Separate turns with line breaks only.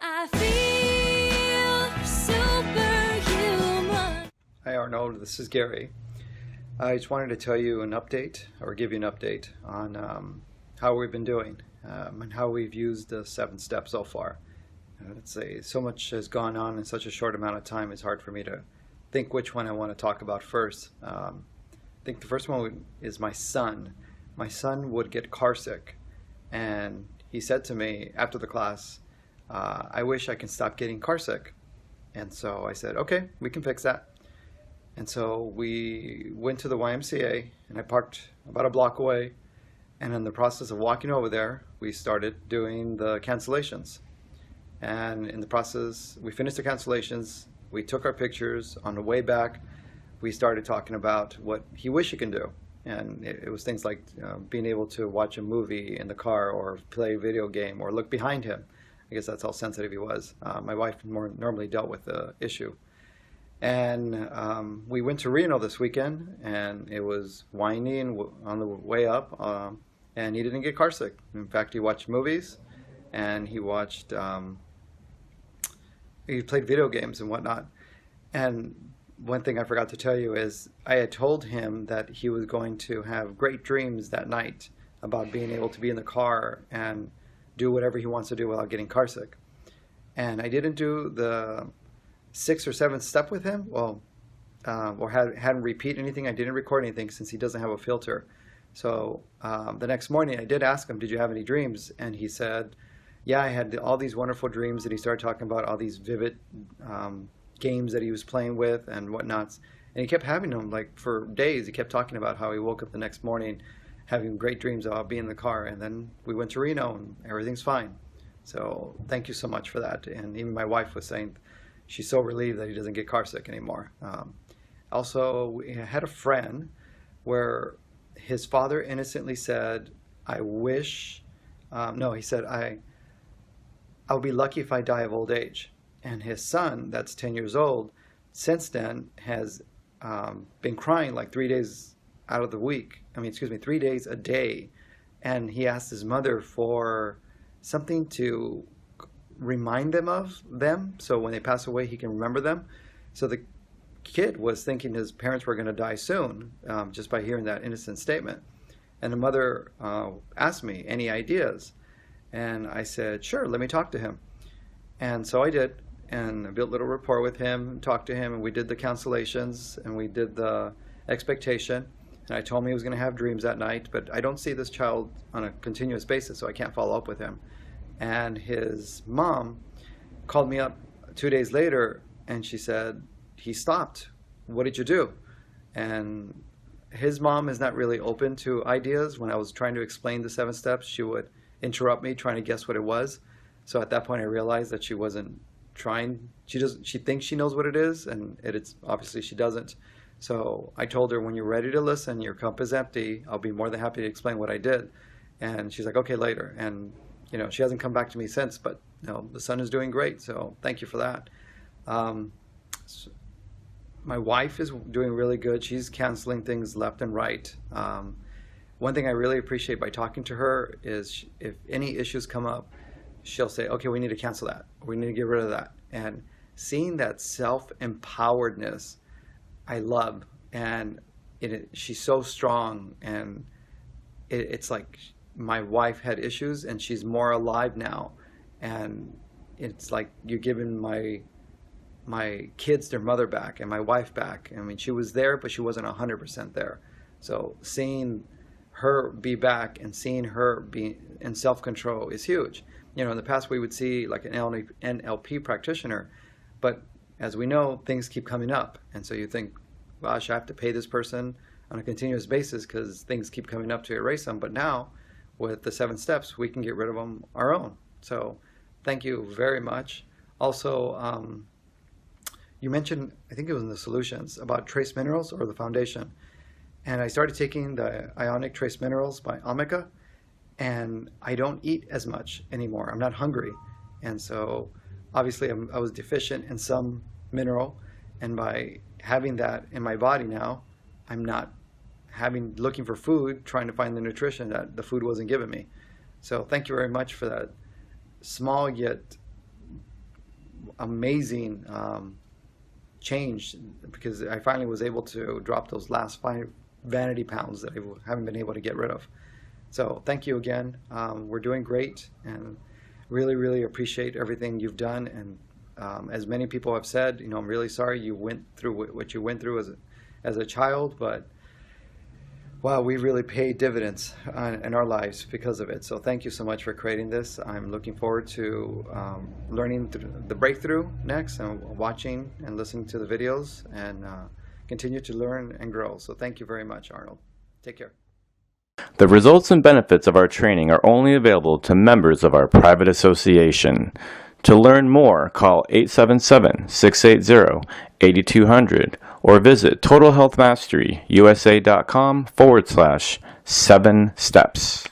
I feel superhuman.
Hi Arnoux, this is Gary. I just wanted to tell you an update, or give you an update on how we've been doing and how we've used the 7 steps so far. Let's say so much has gone on in such a short amount of time, it's hard for me to think which one I want to talk about first. I think the first one is my son. My son would get car sick, and he said to me after the class, I wish I can stop getting car sick. And so I said, okay, we can fix that. And so we went to the YMCA, and I parked about a block away, and in the process of walking over there, we started doing the cancellations. And in the process, we finished the cancellations, we took our pictures. On the way back, we started talking about what he wished he can do. And it was things like being able to watch a movie in the car, or play a video game, or look behind him. I guess that's how sensitive he was. My wife normally dealt with the issue. And we went to Reno this weekend, and it was windy and on the way up, and he didn't get car sick. In fact, he watched movies, and he played video games and whatnot. And one thing I forgot to tell you is I had told him that he was going to have great dreams that night about being able to be in the car and do whatever he wants to do without getting car sick. And I didn't do the 6th or 7th step with him, or hadn't repeat anything. I didn't record anything since he doesn't have a filter. So the next morning I did ask him, did you have any dreams? And he said, yeah, I had all these wonderful dreams. And he started talking about all these vivid games that he was playing with and whatnots. And he kept having them like for days. He kept talking about how he woke up the next morning having great dreams about being in the car. And then we went to Reno and everything's fine. So thank you so much for that. And even my wife was saying she's so relieved that he doesn't get car sick anymore. Also, we had a friend where his father innocently said, I wish, no, he said, I'll be lucky if I die of old age. And his son, that's 10 years old, since then has been crying like 3 days out of the week. 3 days a day. And he asked his mother for something to remind them of them, so when they pass away he can remember them. So the kid was thinking his parents were going to die soon, just by hearing that innocent statement. And the mother asked me, any ideas? And I said, sure, let me talk to him. And so I did, and I built a little rapport with him, talked to him, and we did the cancellations, and we did the expectation. And I told him he was going to have dreams that night, but I don't see this child on a continuous basis, so I can't follow up with him. And his mom called me up 2 days later, and she said, he stopped. What did you do? And his mom is not really open to ideas. When I was trying to explain the 7 steps, she would interrupt me trying to guess what it was. So at that point I realized that she wasn't trying. She thinks she knows what it is, and it's obviously she doesn't. So I told her, when you're ready to listen, your cup is empty, I'll be more than happy to explain what I did. And she's like, okay, later. And she hasn't come back to me since, but the son is doing great, so thank you for that. My wife is doing really good. She's canceling things left and right. One thing I really appreciate by talking to her is if any issues come up, she'll say, okay, we need to cancel that. We need to get rid of that. And seeing that self-empoweredness, I love. And she's so strong. And it's like my wife had issues, and she's more alive now. And it's like you're giving my kids their mother back and my wife back. She was there, but she wasn't 100% there. So seeing her be back and seeing her be in self-control is huge. In the past we would see like an NLP practitioner, but as we know, things keep coming up. And so you think, gosh, I have to pay this person on a continuous basis because things keep coming up to erase them. But now with the 7 steps, we can get rid of them our own. So thank you very much. Also, you mentioned, I think it was in the solutions, about trace minerals or the foundation. And I started taking the Ionic Trace Minerals by Omega, and I don't eat as much anymore. I'm not hungry. And so obviously I was deficient in some mineral, and by having that in my body now, I'm not looking for food, trying to find the nutrition that the food wasn't giving me. So thank you very much for that small yet amazing change, because I finally was able to drop those last 5 vanity pounds that I haven't been able to get rid of. So thank you again. We're doing great, and really, really appreciate everything you've done. And as many people have said, I'm really sorry you went through what you went through as a child, but wow, we really paid dividends in our lives because of it. So thank you so much for creating this. I'm looking forward to learning the breakthrough next, and watching and listening to the videos, and continue to learn and grow. So thank you very much, Arnold. Take care.
The results and benefits of our training are only available to members of our private association. To learn more, call 877-680-8200 or visit TotalHealthMasteryUSA.com/7 steps.